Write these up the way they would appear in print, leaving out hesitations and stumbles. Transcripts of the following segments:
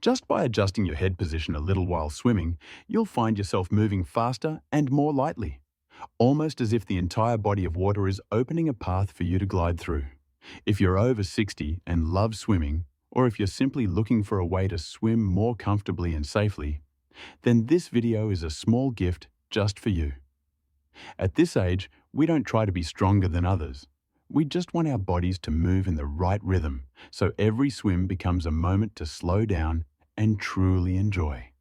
Just by adjusting your head position a little while swimming, you'll find yourself moving faster and more lightly, almost as if the entire body of water is opening a path for you to glide through. If you're over 60 and love swimming, or if you're simply looking for a way to swim more comfortably and safely, then this video is a small gift just for you. At this age, we don't try to be stronger than others. We just want our bodies to move in the right rhythm, so every swim becomes a moment to slow down and truly enjoy.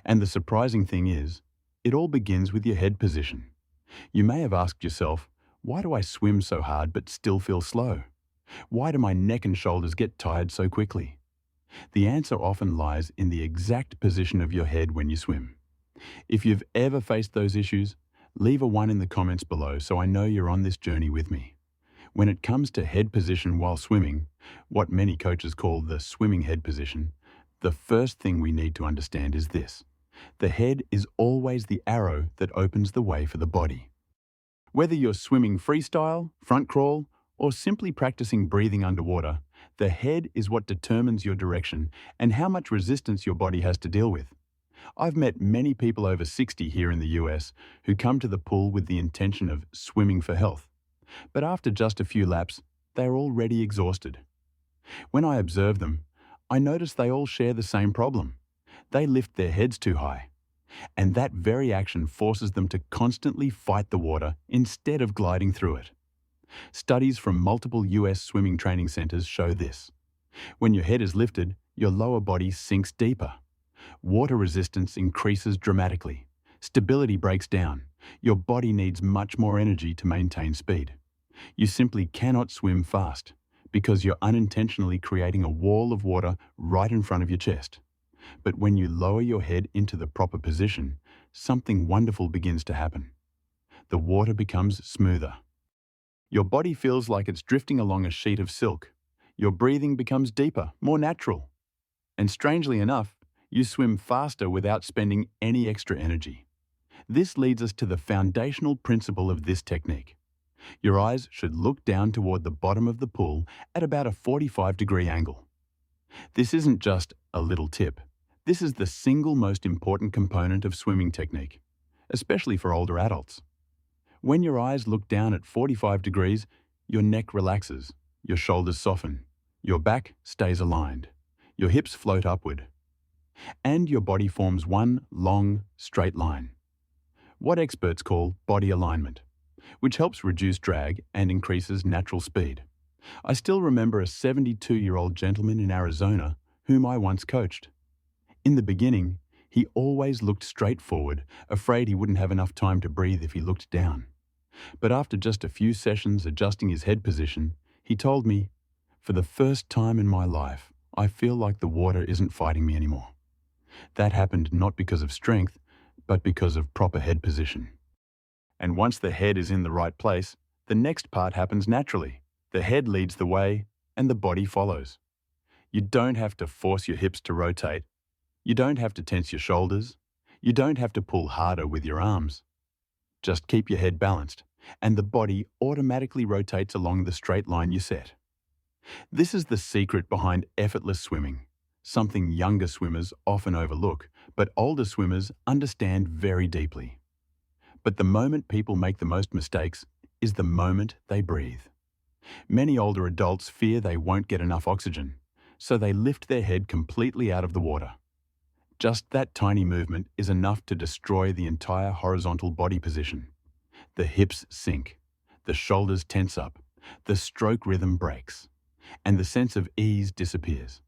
And the surprising thing is, it all begins with your head position. You may have asked yourself, why do I swim so hard but still feel slow? Why do my neck and shoulders get tired so quickly? The answer often lies in the exact position of your head when you swim. If you've ever faced those issues, leave a 1 in the comments below so I know you're on this journey with me. When it comes to head position while swimming, what many coaches call the swimming head position, the first thing we need to understand is this. The head is always the arrow that opens the way for the body. Whether you're swimming freestyle, front crawl, or simply practicing breathing underwater, the head is what determines your direction and how much resistance your body has to deal with. I've met many people over 60 here in the US who come to the pool with the intention of swimming for health. But after just a few laps, they're already exhausted. When I observe them, I notice they all share the same problem. They lift their heads too high. And that very action forces them to constantly fight the water instead of gliding through it. Studies from multiple US swimming training centers show this. When your head is lifted, your lower body sinks deeper. Water resistance increases dramatically. Stability breaks down. Your body needs much more energy to maintain speed. You simply cannot swim fast because you're unintentionally creating a wall of water right in front of your chest. But when you lower your head into the proper position, something wonderful begins to happen. The water becomes smoother. Your body feels like it's drifting along a sheet of silk. Your breathing becomes deeper, more natural. And strangely enough, you swim faster without spending any extra energy. This leads us to the foundational principle of this technique. Your eyes should look down toward the bottom of the pool at about a 45-degree angle. This isn't just a little tip. This is the single most important component of swimming technique, especially for older adults. When your eyes look down at 45 degrees, your neck relaxes, your shoulders soften, your back stays aligned, your hips float upward, and your body forms one long, straight line. What experts call body alignment, which helps reduce drag and increases natural speed. I still remember a 72-year-old gentleman in Arizona whom I once coached. In the beginning, he always looked straight forward, afraid he wouldn't have enough time to breathe if he looked down. But after just a few sessions adjusting his head position, he told me, "For the first time in my life, I feel like the water isn't fighting me anymore." That happened not because of strength, but because of proper head position. And once the head is in the right place, the next part happens naturally. The head leads the way, and the body follows. You don't have to force your hips to rotate. You don't have to tense your shoulders. You don't have to pull harder with your arms. Just keep your head balanced, and the body automatically rotates along the straight line you set. This is the secret behind effortless swimming, something younger swimmers often overlook, but older swimmers understand very deeply. But the moment people make the most mistakes is the moment they breathe. Many older adults fear they won't get enough oxygen, so they lift their head completely out of the water. Just that tiny movement is enough to destroy the entire horizontal body position. The hips sink, the shoulders tense up, the stroke rhythm breaks, and the sense of ease disappears.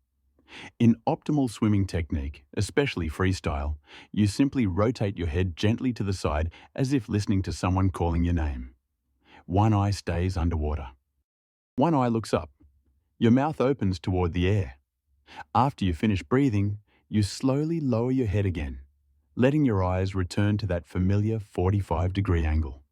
In optimal swimming technique, especially freestyle, you simply rotate your head gently to the side as if listening to someone calling your name. One eye stays underwater. One eye looks up. Your mouth opens toward the air. After you finish breathing, you slowly lower your head again, letting your eyes return to that familiar 45-degree angle.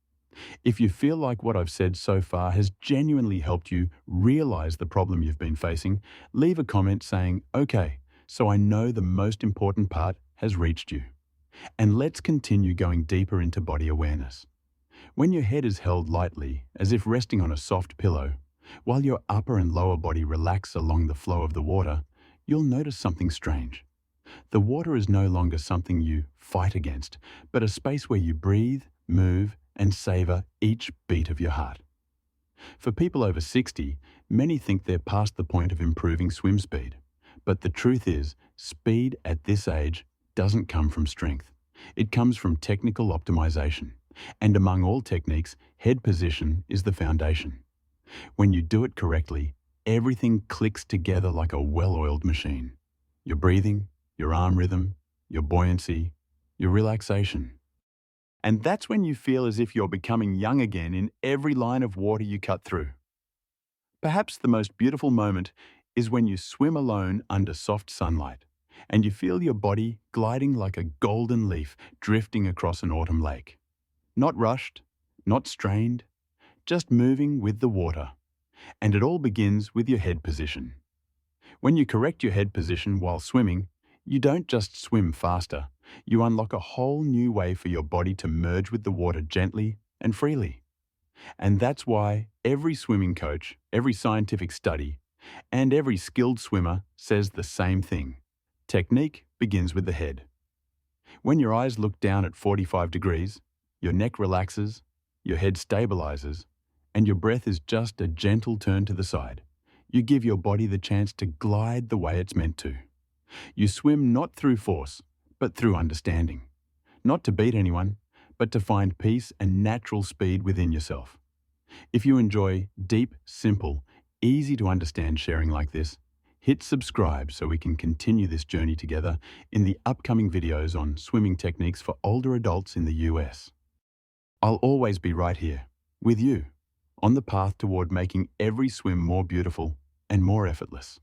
If you feel like what I've said so far has genuinely helped you realize the problem you've been facing, leave a comment saying, "Okay, so I know the most important part has reached you." And let's continue going deeper into body awareness. When your head is held lightly, as if resting on a soft pillow, while your upper and lower body relax along the flow of the water, you'll notice something strange. The water is no longer something you fight against, but a space where you breathe, move, and savor each beat of your heart. For people over 60, many think they're past the point of improving swim speed. But the truth is, speed at this age doesn't come from strength. It comes from technical optimization. And among all techniques, head position is the foundation. When you do it correctly, everything clicks together like a well-oiled machine. Your breathing, your arm rhythm, your buoyancy, your relaxation. And that's when you feel as if you're becoming young again in every line of water you cut through. Perhaps the most beautiful moment is when you swim alone under soft sunlight, and you feel your body gliding like a golden leaf drifting across an autumn lake. Not rushed, not strained, just moving with the water. And it all begins with your head position. When you correct your head position while swimming, you don't just swim faster, you unlock a whole new way for your body to merge with the water gently and freely. And that's why every swimming coach, every scientific study, and every skilled swimmer says the same thing. Technique begins with the head. When your eyes look down at 45 degrees, your neck relaxes, your head stabilizes, and your breath is just a gentle turn to the side. You give your body the chance to glide the way it's meant to. You swim not through force, but through understanding. Not to beat anyone, but to find peace and natural speed within yourself. If you enjoy deep, simple, easy to understand sharing like this, hit subscribe so we can continue this journey together in the upcoming videos on swimming techniques for older adults in the US. I'll always be right here, with you, on the path toward making every swim more beautiful and more effortless.